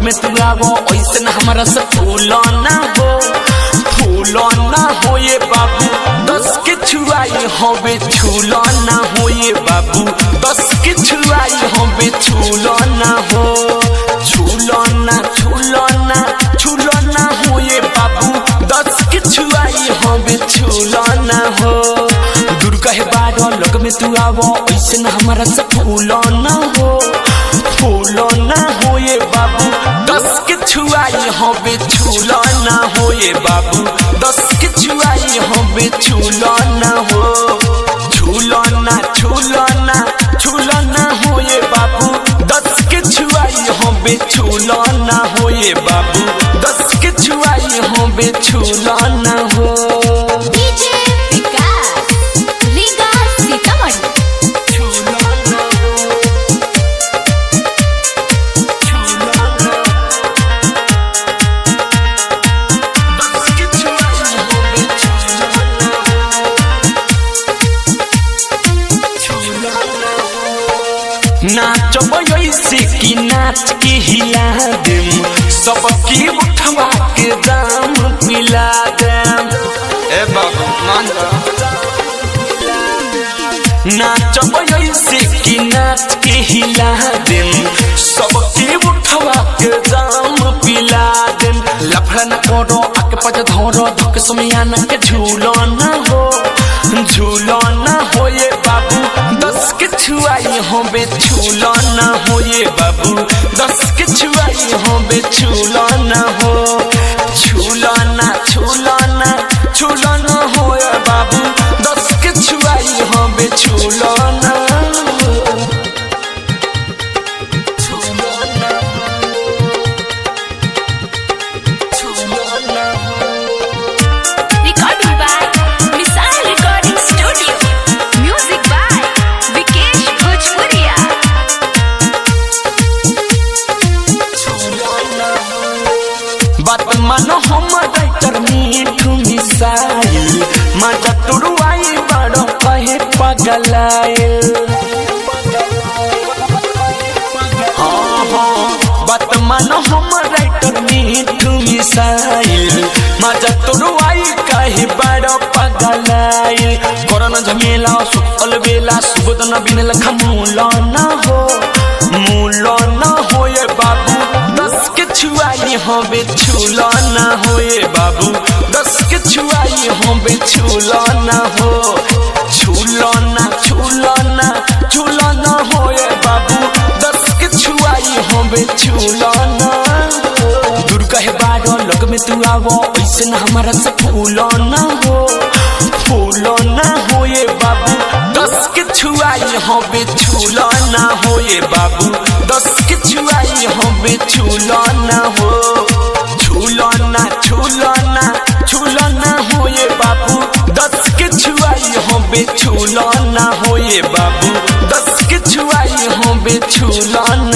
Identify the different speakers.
Speaker 1: में तू आवो ऐसे न हमारा से फूलो ना हो ये बाबू 10 के छुआई होबे छूलो ना हो ये बाबू 10 के छुआई होबे छूलो ना हो ये बाबू 10 के छुआई होबे छूलो ना हो दूर कहे बारो लोग में तू आवो ऐसे न हमारा से फूलो ना हो ये बाबू 10 के छुआई होबे छूलो ना हो ये बाबू 10 के छुआई होबे छूलो ना हो छूलो ना हो ये बाबू 10 के छुआई होबे छूलो ना हो ये बाबू 10 के छुआई होबे छूलो ना हो नाचब ऐसे की नाच के हिला देम सबकी उठवा के दाम मिला देम ए बाबू मान नाचब ऐसे की नाच के हिला देम सबकी उठवा के दाम पिला देम लफड़ा न करो आके पज धरो धक समियाना के झूलो ना हो ये बाबू 10 के छुआई होबे छूलो ना हो ये बाबू 10 के छुआई होबे छूलो ना हो छूलो ना हो ये बाबू 10 के छुआई होबे छूलो ना बात मानो हमर राइटर मीठू मिसाइल मजा तुड़वाई बड़ो कहे पगलाइल बात मानो हमर राइटर मीठू मिसाइल मजा तुड़वाई कहे बड़ो पगलाइल कोरोना झमेला सुतल बेला सुबह न बिन लखा मूलो ना हो ये बाबू 10 के छुआई होबे छूलो ना हो ये बाबू 10 के छुआई होबे छूलो ना हो छूलो ना हो ये बाबू 10 के छुआई होबे छूलो ना दूर कहे बारो लोग में तू आवो ऐसे न हमारा से फूलो ना हो ये बाबू 10 के छुआई होबे छूलो ना हो ये बाबू 10 के छुआई होबे छूलो ना हो छूलो ना हो ये बाबू 10 के छुआई होबे छूलो ना हो ये बाबू 10 के छुआई होबे छूलो ना